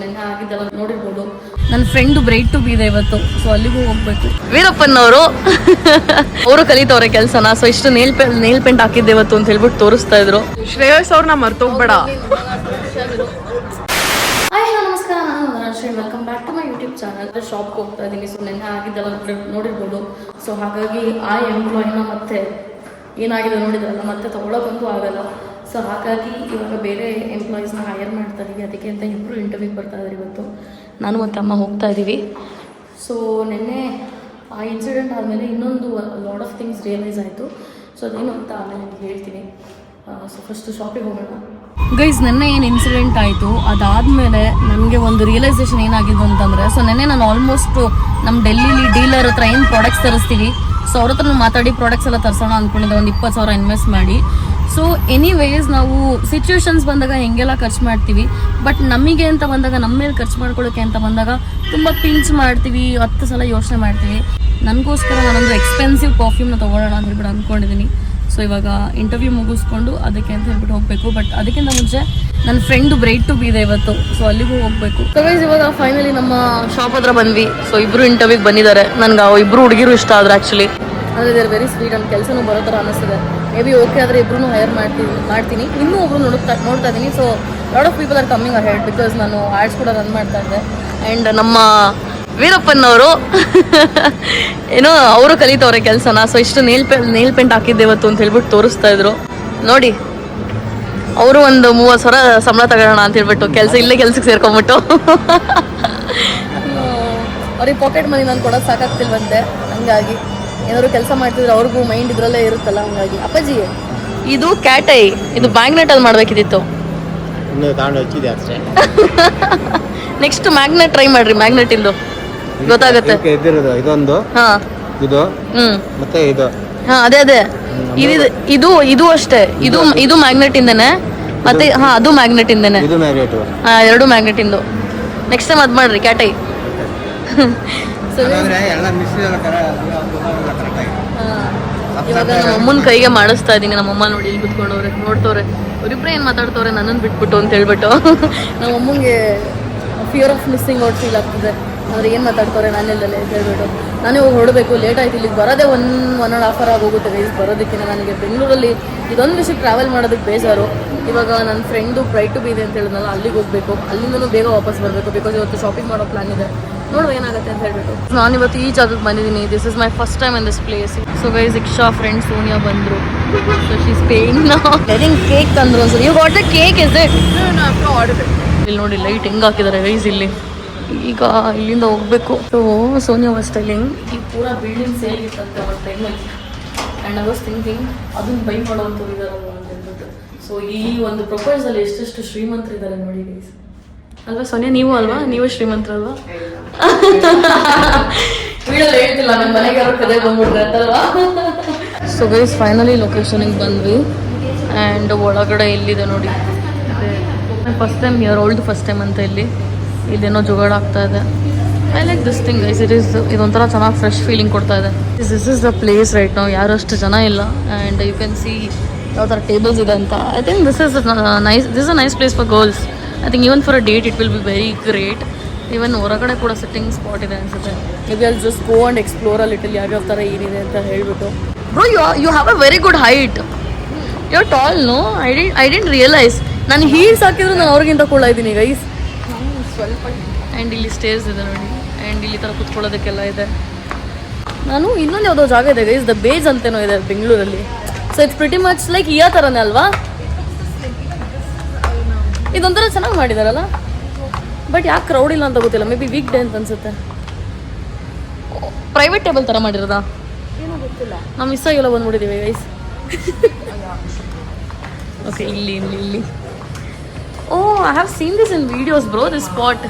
ನೆನ್ನೆ ಆಗಿದ್ದೆಲ್ಲ ನೋಡಿರ್ಬೋದು. ನನ್ನ ಫ್ರೆಂಡ್ ಬ್ರೈಡ್ ಟು ಬಿ ಇದೆ ಇವತ್ತು, ಸೊ ಅಲ್ಲಿಗೂ ಹೋಗ್ಬೇಕು. ವೀರಪ್ಪನವರು ಅವರು ಕಲಿತವ್ರೆ ಕೆಲಸನ. ಸೊ ಇಷ್ಟು ನೇಲ್ ಪೇಂಟ್ ಹಾಕಿದ್ದೆ ಇವತ್ತು ಅಂತ ಹೇಳ್ಬಿಟ್ಟು ತೋರಿಸ್ತಾ ಇದ್ರು. ಶ್ರೇಯಸ್ ಅವ್ರನ್ನ ಮರ್ತೋಗ್ಬೇಡ. ನಮಸ್ಕಾರ, ನಾನು Shri. Welcome back to my YouTube channel. ಶಾಪ್ಗೆ ಹೋಗ್ತಾ ಇದ್ದೀನಿ. ಸೊ ನೆನ್ನೆ ಆಗಿದ್ದೆಲ್ಲ ನೋಡಿರ್ಬೋದು. ಸೊ ಹಾಗಾಗಿ ಆ ಎಂಪ್ಲಾಯಿನ ಮತ್ತೆ ಏನಾಗಿದೆ ನೋಡಿದ್ರಲ್ಲ, ಮತ್ತೆ ತೊಗೊಳಕ್ಕಂತೂ ಆಗಲ್ಲ. ಸೊ ಹಾಗಾಗಿ ಇವಾಗ ಬೇರೆ ಎಂಪ್ಲಾಯೀಸ್ನ ಹೈಯರ್ ಮಾಡ್ತಾ ಇದ್ದೀವಿ. ಅದಕ್ಕೆ ಅಂತ ಇಬ್ಬರು ಇಂಟರ್ವ್ಯೂಗೆ ಬರ್ತಾ ಇದ್ದಾರೆ ಇವತ್ತು. ನಾನು ಮತ್ತು ಅಮ್ಮ ಹೋಗ್ತಾ ಇದ್ದೀವಿ. ಸೊ ನೆನ್ನೆ ಆ ಇನ್ಸಿಡೆಂಟ್ ಆದಮೇಲೆ ಇನ್ನೊಂದು ಲಾಟ್ ಆಫ್ ಥಿಂಗ್ಸ್ ರಿಯಲೈಸ್ ಆಯಿತು. ಸೊ ಅದೇನು ಅಂತ ಆಮೇಲೆ ನಿಮ್ಗೆ ಹೇಳ್ತೀನಿ. ಸೊ ಫಸ್ಟ್ ಶಾಪಿಗೆ ಹೋಗೋಣ. ಗೈಸ್, ನೆನ್ನೆ ಏನು ಇನ್ಸಿಡೆಂಟ್ ಆಯಿತು ಅದಾದಮೇಲೆ ನನಗೆ ಒಂದು ರಿಯಲೈಸೇಷನ್ ಏನಾಗಿದ್ದು ಅಂತಂದರೆ, ಸೊ ನೆನ್ನೆ ನಾನು ಆಲ್ಮೋಸ್ಟ್ ನಮ್ಮ ಡೆಲ್ಲಿಲಿ ಡೀಲರ್ ಹತ್ರ ಏನು ಪ್ರಾಡಕ್ಟ್ಸ್ ತರಿಸ್ತೀವಿ, ಸೊ ಅವ್ರ ಹತ್ರ ಮಾತಾಡಿ ಪ್ರಾಡಕ್ಟ್ಸ್ ಎಲ್ಲ ತರಿಸೋಣ ಅಂದ್ಕೊಂಡಿದ್ದೆ, ಒಂದು 20,000 ಇನ್ವೆಸ್ಟ್ ಮಾಡಿ. ಸೊ ಎನಿವೇಸ್ ನಾವು ಸಿಚುವೇಶನ್ಸ್ ಬಂದಾಗ ಹೆಂಗೆಲ್ಲ ಖರ್ಚು ಮಾಡ್ತೀವಿ, ಬಟ್ ನಮಗೆ ಅಂತ ಬಂದಾಗ, ನಮ್ಮ ಮೇಲೆ ಖರ್ಚು ಮಾಡ್ಕೊಳ್ಳೋಕ್ಕೆ ಅಂತ ಬಂದಾಗ ತುಂಬ ಪಿಂಚ್ ಮಾಡ್ತೀವಿ, 10 ಸಲ ಯೋಚನೆ ಮಾಡ್ತೀವಿ. ನನಗೋಸ್ಕರ ನಾನೊಂದು ಎಕ್ಸ್ಪೆನ್ಸಿವ್ ಪರ್ಫ್ಯೂಮ್ನ ತೊಗೊಳ್ಳೋಣ ಅಂತ ಹೇಳ್ಬಿಟ್ಟು ಅಂದ್ಕೊಂಡಿದ್ದೀನಿ. ಸೊ ಇವಾಗ ಇಂಟರ್ವ್ಯೂ ಮುಗಿಸ್ಕೊಂಡು ಅದಕ್ಕೆ ಅಂತ ಹೇಳ್ಬಿಟ್ಟು ಹೋಗಬೇಕು. ಬಟ್ ಅದಕ್ಕಿಂತ ಮುಂಚೆ ನನ್ನ ಫ್ರೆಂಡು ಬ್ರೈಡ್ ಟು ಬಿ ಇದೆ ಇವತ್ತು, ಸೊ ಅಲ್ಲಿಗೂ ಹೋಗಬೇಕು. ಸೊ ಗೈಸ್, ಇವಾಗ ಫೈನಲಿ ನಮ್ಮ ಶಾಪ್ ಹತ್ರ ಬಂದ್ವಿ. ಸೊ ಇಬ್ಬರು ಇಂಟರ್ವ್ಯೂಗೆ ಬಂದಿದ್ದಾರೆ. ನನಗೆ ಇಬ್ಬರು ಹುಡುಗಿರು ಇಷ್ಟ ಆದ್ರೆ ಆ್ಯಕ್ಚುಲಿ, ಅಂದರೆ ದೇ ಆರ್ ವೆರಿ ಸ್ವೀಟ್. ನನ್ನ ಕೆಲಸನೂ ಬರೋ ಥರ ಅನ್ನಿಸ್ತದೆ. ಮೇ ಬಿ ಓಕೆ ಆದರೆ ಇಬ್ಬರೂ ಹೈಯರ್ ಮಾಡ್ತೀನಿ. ಇನ್ನೂ ಒಬ್ಬರು ನೋಡ್ತಾ ಇದ್ದೀನಿ. So lot of people are coming ahead, because ನಾನು ಆ್ಯಡ್ಸ್ ಕೂಡ ರನ್ ಮಾಡ್ತಾ ಇದ್ದೆ. ಆ್ಯಂಡ್ ನಮ್ಮ ವೀರಪ್ಪನವರು ಏನೋ ಅವರು ಕಲಿತವ್ರೆ ಕೆಲಸನ. ಸೊ ಇಷ್ಟು ನೇಲ್ ಪೇಂಟ್ ಹಾಕಿದ್ದೆ ಇವತ್ತು ಅಂತ ಹೇಳ್ಬಿಟ್ಟು ತೋರಿಸ್ತಾ ಇದ್ರು. ನೋಡಿ, ಅವರು ಒಂದು 30,000 ಸಂಬಳ ತಗೊಳ್ಳೋಣ ಅಂತ ಹೇಳ್ಬಿಟ್ಟು ಇಲ್ಲೇ ಕೆಲ್ಸಕ್ಕೆ ಸೇರ್ಕೊಂಬಿಟ್ಟು ಅವ್ರಿಗೆ ಪಾಕೆಟ್ ಮನಿ ನಾನು ಕೊಡೋದು ಸಾಕಾಗ್ತಿಲ್ವಂತೆ. ಹಂಗಾಗಿ ಏನಾದ್ರು ಕೆಲಸ ಮಾಡ್ತಿದ್ರೆ ಅವ್ರಿಗೂ ಮೈಂಡ್ ಇದ್ರಲ್ಲೇ ಇರುತ್ತಲ್ಲ. ಹಂಗಾಗಿ ಅಪ್ಪಾಜಿ, ಇದು ಕ್ಯಾಟೈ, ಇದು ಮ್ಯಾಗ್ನೆಟ್ ಅಲ್ಲಿ ಮಾಡ್ಬೇಕಿತ್ತು. ನೆಕ್ಸ್ಟ್ ಮ್ಯಾಗ್ನೆಟ್ ಟ್ರೈ ಮಾಡ್ರಿ. ಮ್ಯಾಗ್ನೆಟ್ ಇಂದು ಗೊತ್ತಾಗುತ್ತೆ. ಇದೊಂದು ಇದು ಮತ್ತೆ ಇದು ಅದೇ ಇದು ಅಷ್ಟೇ. ಇದು ಮ್ಯಾಗ್ನೆಟ್ ಇಂದನೆ, ಮತ್ತೆ ಅದು ಮ್ಯಾಗ್ನೆಟ್ ಇಂದನೆ. ಎರಡು ಮ್ಯಾಗ್ನೆಟ್ ಇಂದು. ನೆಕ್ಸ್ಟ್ ಟೈಮ್ ಅದ್ ಮಾಡ್ರಿ ಕ್ಯಾಟೈ. ಇವಾಗ ನಮ್ಮ ಅಮ್ಮನ ಕೈಗೆ ಮಾಡಿಸ್ತಾ ಇದ್ದೀನಿ. ನಮ್ಮಮ್ಮ ನೋಡಿ ಇಲ್ಲಿ ಕುತ್ಕೊಂಡವ್ರೆ, ನೋಡ್ತವ್ರೆ. ಅವರಿಬ್ಬರೇ ಏನು ಮಾತಾಡ್ತವ್ರೆ ನನ್ನನ್ನು ಬಿಟ್ಬಿಟ್ಟು ಅಂತ ಹೇಳ್ಬಿಟ್ಟು. ನಮ್ಮ ಅಮ್ಮಂಗೆ fear of missing out feel ಆಗ್ತಿದೆ. ಅಂದರೆ ಏನು ಮಾತಾಡ್ತವ್ರೆ ನಾನೆಲ್ಲೇ ಅಂತ ಹೇಳ್ಬಿಟ್ಟು. ನಾನೇ ಹೋಗಿ ಹೊರಡಬೇಕು. ಲೇಟ್ ಆಯ್ತು. ಇಲ್ಲಿಗೆ ಬರೋದೇ 1.5 hour ಆಗೋಗುತ್ತೆ ಗೈಸ್. ಬರೋದಕ್ಕಿಂತ ನನಗೆ ಬೆಂಗಳೂರಲ್ಲಿ ಇದೊಂದು ವಿಷಯಕ್ಕೆ ಟ್ರಾವೆಲ್ ಮಾಡೋದಕ್ಕೆ ಬೇಜಾರು. ಇವಾಗ ನನ್ನ ಫ್ರೆಂಡು ಬ್ರೈಡ್ ಟು ಬಿ ಇದೆ ಅಂತ ಹೇಳಿದ್ನಲ್ಲ, ಅಲ್ಲಿಗೆ ಹೋಗಬೇಕು. ಅಲ್ಲಿಂದನೂ ಬೇಗ ವಾಪಸ್ ಬರಬೇಕು, ಬಿಕಾಸ್ ಇವತ್ತು ಶಾಪಿಂಗ್ ಮಾಡೋ ಪ್ಲಾನ್ ಇದೆ. ನೋಡುವ ಏನಾಗುತ್ತೆ ಅಂತ ಹೇಳ್ಬಿಟ್ಟು. ನಾನಿವತ್ತು ಈ ಜಾಗಕ್ಕೆ ಬಂದಿದ್ದೀನಿ. This is my first time in this place. So guys, ಇಕ್ಷಾ ಫ್ರೆಂಡ್ ಸೋನಿಯಾ ಬಂದರು. So she is paying now. Cake ತಂದ್ರು ಒಂದ್ಸರಿ. You got the cake is it? ಇಲ್ಲಿ ನೋಡಿ ಲೈಟ್ ಹೆಂಗೆ ಹಾಕಿದ್ದಾರೆ ಗೈಸ್ ಇಲ್ಲಿ. ಈಗ ಇಲ್ಲಿಂದ ಹೋಗಬೇಕು. ಸೊ ಸೋನಿಯಾ ವಾಸ್ ಟೆಲ್ಲಿಂಗ್ ಈ ಪೂರಾ ಬಿಲ್ಡಿಂಗ್ ಸೇಲ್ ಇತ್ತಂತೆ ಅವ್ರ ಟೈಮಲ್ಲಿ. ಆ್ಯಂಡ್ ಐ ವಾಸ್ ಥಿಂಕಿಂಗ್ ಅದನ್ನ ಬೈ ಮಾಡೋವಂಥವ್ರು ಇದಾರಲ್ಲ ಅಂತ ಹೇಳ್ಬಿಟ್ಟು. ಸೊ ಈ ಒಂದು ಪ್ರೊಪೋಸಲ್ ಎಷ್ಟೆಷ್ಟು ಶ್ರೀಮಂತರಿದ್ದಾರೆ ನೋಡಿ ಗೈಸ್. ಅಲ್ವಾ ಸೋನಿಯಾ? ನೀವು ಅಲ್ವಾ? ನೀವು ಶ್ರೀಮಂತರಲ್ವಾ? ವಿಡಿಯೋಲಿ ಹೇಳ್ತಿಲ್ಲ, ನಮ್ಮ ಮನೆಗೆ ಅವ್ರ ಕದೆ ಬಂದ್ಬಿಟ್ರೆ ಅಂತಲ್ವಾ. ಸೊ ಗೈಸ್, ಫೈನಲಿ ಲೊಕೇಶನಿಗೆ ಬಂದ್ವಿ. ಆ್ಯಂಡ್ ಒಳಗಡೆ ಇಲ್ಲಿದೆ ನೋಡಿ. First time here, old first time ಅಂತ ಇಲ್ಲೇನೋ ಜುಗಾಡ ಆಗ್ತಾ ಇದೆ. I like this thing guys. ಇದೊಂಥರ ಚೆನ್ನಾಗಿ ಫ್ರೆಶ್ ಫೀಲಿಂಗ್ ಕೊಡ್ತಾ ಇದೆ. This is the place right ನಾವು. ಯಾರು ಅಷ್ಟು ಜನ ಇಲ್ಲ. ಆ್ಯಂಡ್ ಯು ಕ್ಯಾನ್ ಸಿ ಯಾವ ಥರ ಟೇಬಲ್ಸ್ ಇದೆ ಅಂತ. I think this is a nice place for girls. I think even for a date it will be very great. Even ಹೊರಗಡೆ ಕೂಡ ಸಿಟ್ಟಿಂಗ್ ಸ್ಪಾಟ್ ಇದೆ ಅನ್ಸುತ್ತೆ. ಮೇ ಬಿ ಅಲ್ಲಿ just go and explore little ಯಾವ್ಯಾವ ಥರ ಏನಿದೆ ಅಂತ ಹೇಳ್ಬಿಟ್ಟು. Bro, you have a very good height. You are tall. No, I didn't realise. ನಾನು ಹೀಲ್ಸ್ ಹಾಕಿದ್ರು ನಾನು ಅವ್ರಿಗಿಂತ ಕೂಡ ಇದ್ದೀನಿ ಗೈಸ್. ಸ್ವಲ್ಪ. ಆ್ಯಂಡ್ ಇಲ್ಲಿ ಸ್ಟೇರ್ಸ್ ಇದೆ ನೋಡಿ. ಆ್ಯಂಡ್ ಇಲ್ಲಿ ಥರ ಕುತ್ಕೊಳ್ಳೋದಕ್ಕೆಲ್ಲ ಇದೆ. ನಾನು ಇನ್ನೊಂದು ಯಾವುದೋ ಜಾಗ ಇದೆ ಗೈಸ್, ದ ಬೇಜ್ ಅಂತೇನೋ ಇದೆ ಬೆಂಗಳೂರಲ್ಲಿ. So it's pretty much like ಈ ಥರನೇ ಅಲ್ವಾ? ಇದೊಂಥರ ಚೆನ್ನಾಗಿ ಮಾಡಿದಾರಲ್ಲ. ಬಟ್ ಯಾಕೆ ಕ್ರೌಡ್ ಇಲ್ಲ ಅಂತ ಗೊತ್ತಿಲ್ಲ. ಮೇ ಬಿ ವೀಕ್ ಡೇ ಅಂತ ಅನ್ಸುತ್ತೆ. ಪ್ರೈವೇಟ್ ಟೇಬಲ್ ಥರ ಮಾಡಿರೋದಾ ಏನೋ ಗೊತ್ತಿಲ್ಲ. ನಾವು ಮಿಸ್ ಆಗಿಲ್ಲ ಬಂದ್ಬಿಟ್ಟಿದ್ದೀವಿ ಗೈಸ್. ಓಕೆ, ಇಲ್ಲಿ oh, I have seen this in videos bro, this spot.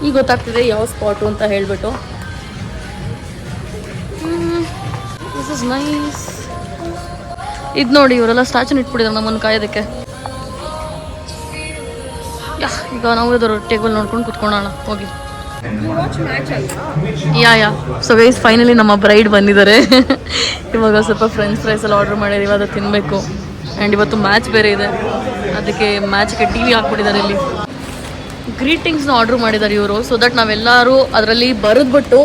ಈಗ ಗೊತ್ತಾಗ್ತಿದೆ ಯಾವ ಸ್ಪಾಟು ಅಂತ ಹೇಳ್ಬಿಟ್ಟು. This is nice. ಇದು ನೋಡಿ, ಇವರೆಲ್ಲ ಸ್ಟ್ಯಾಚುನ ಇಟ್ಬಿಟ್ಟಿದ್ದಾರೆ ನಮ್ಮನ್ನು ಕಾಯೋದಕ್ಕೆ. ಈಗ ನಾವು ಇದರ ಟೇಬಲ್ ನೋಡ್ಕೊಂಡು ಕುತ್ಕೊಳ್ಳೋಣ ಹೋಗಿ. ಯಾ ಸೊ ಗೈಸ್, ಫೈನಲಿ ನಮ್ಮ ಬ್ರೈಡ್ ಬಂದಿದ್ದಾರೆ. ಇವಾಗ ಸ್ವಲ್ಪ ಫ್ರೆಂಚ್ ಫ್ರೈಸ್ ಎಲ್ಲ ಆರ್ಡರ್ ಮಾಡಿದ್ದೀವಿ, ಅದು ತಿನ್ನಬೇಕು. ಆ್ಯಂಡ್ ಇವತ್ತು ಮ್ಯಾಚ್ ಬೇರೆ ಇದೆ, ಅದಕ್ಕೆ ಮ್ಯಾಚ್ಗೆ ಟಿ ವಿ ಹಾಕ್ಬಿಟ್ಟಿದ್ದಾರೆ ಇಲ್ಲಿ. ಗ್ರೀಟಿಂಗ್ಸ್ನ ಆರ್ಡ್ರ್ ಮಾಡಿದ್ದಾರೆ ಇವರು. ಸೊ ದಟ್ ನಾವೆಲ್ಲರೂ ಅದರಲ್ಲಿ ಬರೆದ್ಬಿಟ್ಟು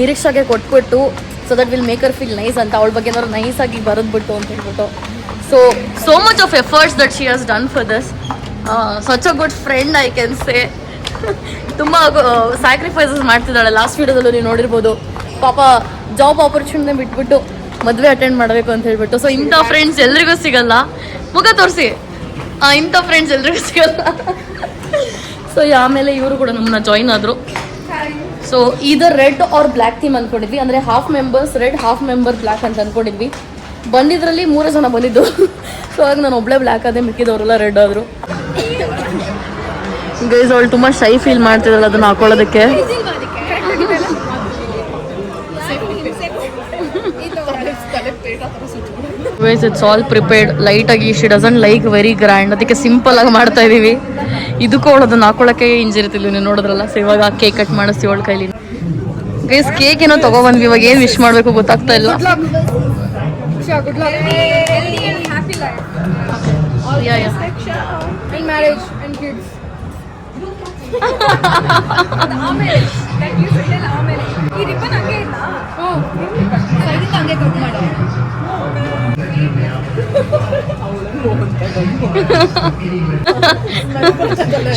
ನಿರೀಕ್ಷೆಗೆ ಕೊಟ್ಬಿಟ್ಟು so that will make Har feel nice ಅಂತ, ಅವಳ ಬಗ್ಗೆ ಏನಾದ್ರು ನೈಸಾಗಿ ಬರೆದ್ಬಿಟ್ಟು ಅಂತ ಹೇಳ್ಬಿಟ್ಟು. So much of efforts that she has done for this. Such a good friend I can say. ತುಂಬ ಸ್ಯಾಕ್ರಿಫೈಸಸ್ ಮಾಡ್ತಿದ್ದಾಳೆ. ಲಾಸ್ಟ್ ವೀಡಿಯೋದಲ್ಲೂ ನೀವು ನೋಡಿರ್ಬೋದು, ಪಾಪ ಜಾಬ್ ಆಪರ್ಚುನಿಟಿ ಬಿಟ್ಬಿಟ್ಟು ಮದುವೆ ಅಟೆಂಡ್ ಮಾಡಬೇಕು ಅಂತ ಹೇಳ್ಬಿಟ್ಟು. ಸೊ ಇಂಥ ಫ್ರೆಂಡ್ಸ್ ಎಲ್ರಿಗೂ ಸಿಗಲ್ಲ. ಮುಖ ತೋರಿಸಿ, ಇಂಥ ಫ್ರೆಂಡ್ಸ್ ಎಲ್ರಿಗೂ ಸಿಗಲ್ಲ. ಸೊ ಆಮೇಲೆ ಇವರು ಕೂಡ ನಮ್ಮನ್ನ ಜಾಯಿನ್ ಆದರು. ಸೊ ಇದರ್ ರೆಡ್ ಆರ್ ಬ್ಲ್ಯಾಕ್ ಥೀಮ್ ಅಂದ್ಕೊಂಡಿದ್ವಿ, ಅಂದರೆ half members red half member black ಅಂತ ಅಂದ್ಕೊಂಡಿದ್ವಿ. ಬಂದಿದ್ರಲ್ಲಿ 3 ಜನ ಬಂದಿದ್ದು. ಸೊ ಆಗ ನಾನು ಒಬ್ಬಳೇ ಬ್ಲ್ಯಾಕ್ ಆದೆ, ಮಿಕ್ಕಿದವರೆಲ್ಲ ರೆಡ್ ಆದರು. ಗೈಸ್ ಅವಳು ತುಂಬ ಶೈ ಫೀಲ್ ಮಾಡ್ತಿದ್ದಲ್ಲ ಅದನ್ನು ಹಾಕೊಳ್ಳೋದಕ್ಕೆ. Guys it's all prepared. ಲೈಟಾಗಿ she doesn't like very grand, ಅದಕ್ಕೆ ಸಿಂಪಲ್ ಆಗಿ ಮಾಡ್ತಾ ಇದೀವಿ. ಇದಕ್ಕೂ ಅವಳದನ್ನು ಹಾಕೊಳ್ಳೋಕ್ಕೆ ಹಿಂಜಿರ್ತಿಲ್ಲ, ನೀವು ನೋಡಿದ್ರಲ್ಲ. ಸೊ ಇವಾಗ ಕೇಕ್ ಕಟ್ ಮಾಡಿಸ್ತೀವಿ ಅವಳ ಕೈಲಿ. ಗೈಸ್ ಕೇಕ್ ಏನೋ ತಗೊಬಂದ್ವಿ, ಇವಾಗ ಏನು ವಿಶ್ ಮಾಡಬೇಕು ಗೊತ್ತಾಗ್ತಾ ಇಲ್ಲ.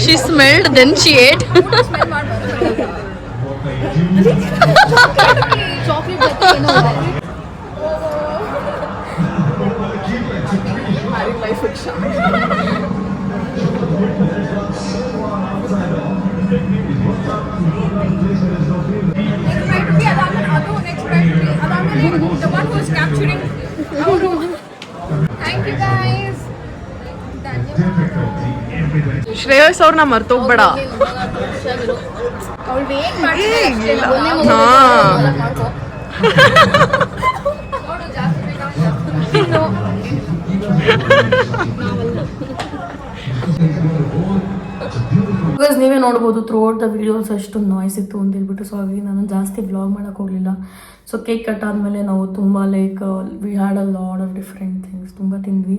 She smelled, then she ate. Shreyas ಅವ್ರನ್ನ ಮರ್ತೋಗ್ಬೇಡ. ಬಿಕಾಸ್ ನೀವೇ ನೋಡ್ಬೋದು ಥ್ರೂ ಔಟ್ ದ ವಿಡಿಯೋಸ್ ಅಷ್ಟು ನಾಯ್ಸ್ ಇತ್ತು ಅಂತ ಹೇಳ್ಬಿಟ್ಟು. ಸೊ ಹಾಗಾಗಿ ನಾನು ಜಾಸ್ತಿ ವ್ಲಾಗ್ ಮಾಡೋಕೆ ಹೋಗಲಿಲ್ಲ. ಸೊ ಕೇಕ್ ಕಟ್ ಆದಮೇಲೆ ನಾವು ತುಂಬ like we had a lot of different things, ತುಂಬ ತಿಂದ್ವಿ.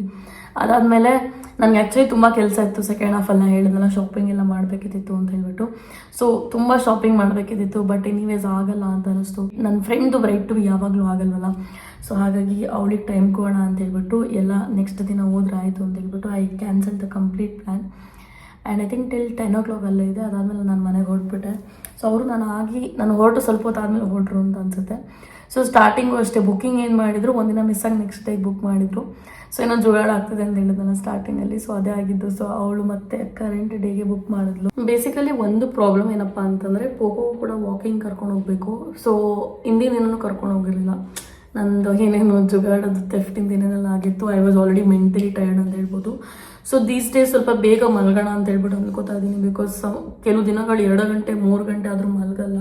ಅದಾದಮೇಲೆ ನನಗೆ ಆ್ಯಕ್ಚುಲಿ ತುಂಬ ಕೆಲಸ ಇತ್ತು. ಸೆಕೆಂಡ್ ಹಾಫಲ್ಲ ಹೇಳಿದ್ನಲ್ಲ, ಶಾಪಿಂಗ್ ಎಲ್ಲ ಮಾಡಬೇಕಿತ್ತು ಅಂತ ಹೇಳ್ಬಿಟ್ಟು. ಸೊ ತುಂಬ ಶಾಪಿಂಗ್ ಮಾಡಬೇಕಿತ್ತು, ಬಟ್ ಎನಿವೇಸ್ ಆಗಲ್ಲ ಅಂತ ಅನ್ನಿಸ್ತು. ನನ್ನ ಫ್ರೆಂಡ್ದು ಬ್ರೈಡ್ ಟು ಯಾವಾಗಲೂ ಆಗಲ್ವಲ್ಲ. ಸೊ ಹಾಗಾಗಿ ಅವಳಿಗೆ ಟೈಮ್ ಕೊಡೋಣ ಅಂತ ಹೇಳ್ಬಿಟ್ಟು ಎಲ್ಲ ನೆಕ್ಸ್ಟ್ ದಿನ ಹೋದ್ರೆ ಆಯಿತು ಅಂತ ಹೇಳ್ಬಿಟ್ಟು I cancel the complete plan. And I think till 10 o'clock ಅಲ್ಲೇ ಇದೆ. ಅದಾದಮೇಲೆ ನಾನು ಮನೆಗೆ ಹೊರಟ್ಬಿಟ್ಟೆ. ಸೊ ಅವರು ನಾನು ಹೊರಟು ಸ್ವಲ್ಪ ಹೊತ್ತು ಆದಮೇಲೆ ಹೊರಟ್ರು ಅಂತ ಅನಿಸುತ್ತೆ. ಸೊ ಸ್ಟಾರ್ಟಿಂಗು ಅಷ್ಟೇ ಬುಕ್ಕಿಂಗ್ ಏನು ಮಾಡಿದ್ರು, ಒಂದಿನ ಮಿಸ್ ಆಗಿ ನೆಕ್ಸ್ಟ್ ಡೇ ಬುಕ್ ಮಾಡಿದ್ರು. ಸೊ ಏನೋ ಜುಗಾಡ ಆಗ್ತಿದೆ ಅಂತ ಹೇಳಿದ್ನಲ್ಲ ಸ್ಟಾರ್ಟಿಂಗಲ್ಲಿ. ಸೊ ಅದೇ ಆಗಿದ್ದು. ಸೊ ಅವಳು ಮತ್ತೆ ಕರೆಂಟ್ ಡೇಗೆ ಬುಕ್ ಮಾಡಿದ್ಲು. ಬೇಸಿಕಲಿ ಒಂದು ಪ್ರಾಬ್ಲಮ್ ಏನಪ್ಪ ಅಂತಂದರೆ, ಪೋಕೋ ಕೂಡ ವಾಕಿಂಗ್ ಕರ್ಕೊಂಡು ಹೋಗಬೇಕು. ಸೊ ಹಿಂದಿನ ದಿನನೂ ಕರ್ಕೊಂಡು ಹೋಗಿರಲಿಲ್ಲ. ನಂದು ಏನೇನು ಜುಗಾಡೋದು ಥೆಫ್ಟಿಂದ ಏನೇನೆಲ್ಲ ಆಗಿತ್ತು. I was already mentally tired ಅಂತ ಹೇಳ್ಬೋದು. ಸೊ ದೀಸ್ ಡೇಸ್ ಸ್ವಲ್ಪ ಬೇಗ ಮಲಗೋಣ ಅಂತ ಹೇಳ್ಬಿಟ್ಟು ಅಂದ್ಕೋತಾ ಇದ್ದೀನಿ. ಬಿಕಾಸ್ ಕೆಲವು ದಿನಗಳು 2 ಗಂಟೆ 3 ಗಂಟೆ ಆದರೂ ಮಲಗಲ್ಲ.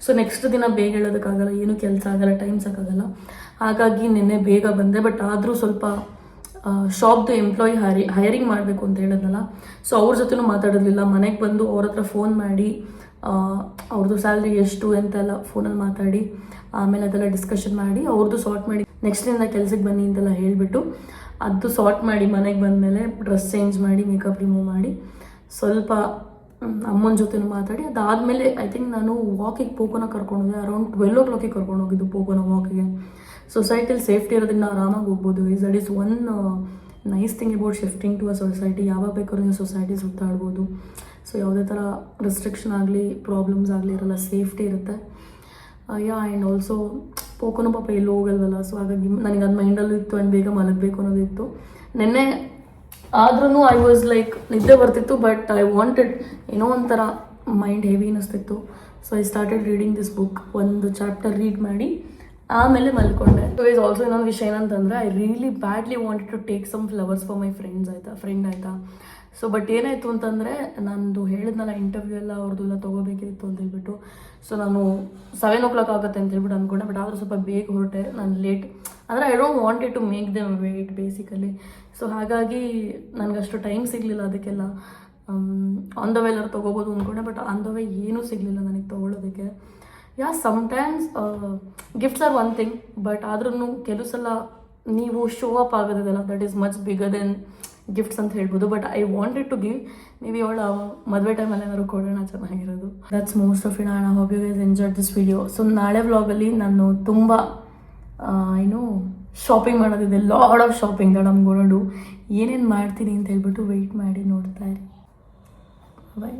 ಸೊ ನೆಕ್ಸ್ಟ್ ದಿನ ಬೇಗ ಹೇಳೋದಕ್ಕಾಗಲ್ಲ, ಏನೂ ಕೆಲಸ ಆಗಲ್ಲ, ಟೈಮ್ ಸಾಕಾಗಲ್ಲ. ಹಾಗಾಗಿ ನಿನ್ನೆ ಬೇಗ ಬಂದೆ. ಬಟ್ ಆದರೂ ಸ್ವಲ್ಪ ಶಾಪ್ದು ಎಂಪ್ಲಾಯಿ ಹೈರಿಂಗ್ ಮಾಡಬೇಕು ಅಂತ ಹೇಳಿದ್ನಲ್ಲ. ಸೊ ಅವ್ರ ಜೊತೆನೂ ಮಾತಾಡೋದಿಲ್ಲ. ಮನೆಗೆ ಬಂದು ಅವ್ರ ಹತ್ರ ಫೋನ್ ಮಾಡಿ ಅವ್ರದ್ದು ಸ್ಯಾಲ್ರಿ ಎಷ್ಟು ಅಂತೆಲ್ಲ ಫೋನಲ್ಲಿ ಮಾತಾಡಿ, ಆಮೇಲೆ ಅದೆಲ್ಲ ಡಿಸ್ಕಷನ್ ಮಾಡಿ ಅವ್ರದ್ದು ಸಾರ್ಟ್ ಮಾಡಿ ನೆಕ್ಸ್ಟಿಂದ ಕೆಲಸಕ್ಕೆ ಬನ್ನಿ ಅಂತೆಲ್ಲ ಹೇಳಿಬಿಟ್ಟು ಅದು ಸಾರ್ಟ್ ಮಾಡಿ ಮನೆಗೆ ಬಂದಮೇಲೆ ಡ್ರೆಸ್ ಚೇಂಜ್ ಮಾಡಿ ಮೇಕಪ್ ರಿಮೂವ್ ಮಾಡಿ ಸ್ವಲ್ಪ ಅಮ್ಮನ ಜೊತೆನೂ ಮಾತಾಡಿ ಅದಾದಮೇಲೆ ಐ ಥಿಂಕ್ ನಾನು ವಾಕಿಗೆ ಪೋಕೋನ ಕರ್ಕೊಂಡೋದೆ. ಅರೌಂಡ್ 12 o'clock ಕರ್ಕೊಂಡು ಹೋಗಿದ್ದು ಪೋಕೋನ ವಾಕಿಗೆ. ಸೊಸೈಟಿಲಿ ಸೇಫ್ಟಿ ಇರೋದ್ರಿಂದ ಆರಾಮಾಗಿ ಹೋಗ್ಬೋದು. That is one nice thing about shifting to a society. ಯಾವಾಗ ಬೇಕಾದ್ರೂ ನೀವು ಸೊಸೈಟಿ ಸುತ್ತಾಡ್ಬೋದು. ಸೊ ಯಾವುದೇ ಥರ ರೆಸ್ಟ್ರಿಕ್ಷನ್ ಆಗಲಿ ಪ್ರಾಬ್ಲಮ್ಸ್ ಆಗಲಿ ಇರಲ್ಲ, ಸೇಫ್ಟಿ ಇರುತ್ತೆ. ಆ್ಯಂಡ್ ಆಲ್ಸೋ ಪೋಕೋನು ಪಾಪ ಎಲ್ಲೂ ಹೋಗಲ್ವಲ್ಲ. ಸೊ ಹಾಗಾಗಿ ನನಗೆ ಅದು ಮೈಂಡಲ್ಲೂ ಇತ್ತು ಆ್ಯಂಡ್ ಬೇಗ ಮಲಗಬೇಕು ಅನ್ನೋದಿತ್ತು. ನೆನ್ನೆ ಆದ್ರೂ ಐ ವಾಸ್ ಲೈಕ್ ನಿದ್ದೆ ಬರ್ತಿತ್ತು, ಬಟ್ ಐ ವಾಂಟೆಡ್ ಏನೋ ಒಂಥರ ಮೈಂಡ್ ಹೆವಿ ಅನ್ನಿಸ್ತಿತ್ತು. So I started reading this book. ಒಂದು ಚಾಪ್ಟರ್ ರೀಡ್ ಮಾಡಿ ಆಮೇಲೆ ಮಲ್ಕೊಂಡೆ. ಸೊ ಈಸ್ ಆಲ್ಸೋ ಇನ್ನೊಂದು ವಿಷಯ ಏನಂತಂದರೆ, I really badly wanted to take some flowers for my friend ಆಯಿತಾ. ಸೊ ಬಟ್ ಏನಾಯಿತು ಅಂತಂದರೆ, ನಂದು ಹೇಳಿದ್ನಲ್ಲ ಇಂಟರ್ವ್ಯೂ ಎಲ್ಲ ಅವ್ರದ್ದು ಎಲ್ಲ ತೊಗೋಬೇಕಿತ್ತು ಅಂತ ಹೇಳ್ಬಿಟ್ಟು. ಸೊ ನಾನು 7 o'clock ಆಗುತ್ತೆ ಅಂತ ಹೇಳ್ಬಿಟ್ಟು ಅಂದ್ಕೊಂಡೆ. ಬಟ್ ಆದರೂ ಸ್ವಲ್ಪ ಬೇಗ ಹೊರಟೆ. ನಾನು ಲೇಟ್ ಅಂದರೆ I don't wanted to make them wait basically. So ಹಾಗಾಗಿ ನನಗಷ್ಟು ಟೈಮ್ ಸಿಗಲಿಲ್ಲ ಅದಕ್ಕೆಲ್ಲ. ಆನ್ ದ ವೇ ಎಲ್ಲರೂ ತೊಗೋಬೋದು ಅಂದ್ಕೊಂಡೆ, ಬಟ್ ಆನ್ ದ ವೇ ಏನೂ ಸಿಗಲಿಲ್ಲ ನನಗೆ ತೊಗೊಳೋದಕ್ಕೆ. Sometimes gifts are one thing, but ಆದ್ರೂ ಕೆಲವು ಸಲ ನೀವು ಶೋ ಅಪ್ ಆಗೋದಿದೆಲ್ಲ, that is much bigger than gifts ಅಂತ ಹೇಳ್ಬೋದು. But I wanted to give, maybe ಅವಳ ಮದುವೆ ಟೈಮಲ್ಲಿ ಏನಾದ್ರು ಕೊಡೋಣ, ಚೆನ್ನಾಗಿರೋದು. That's most of it. I hope you guys enjoyed this video. So ನಾಳೆ ವ್ಲಾಗಲ್ಲಿ ನಾನು ತುಂಬ ಏನು ಶಾಪಿಂಗ್ ಮಾಡೋದಿದೆ, lot of shopping that I'm gonna do. ಏನೇನು ಮಾಡ್ತೀನಿ ಅಂತ ಹೇಳ್ಬಿಟ್ಟು ವೆಯ್ಟ್ ಮಾಡಿ ನೋಡ್ತಾ ಇರಿ. ಬಾಯ್.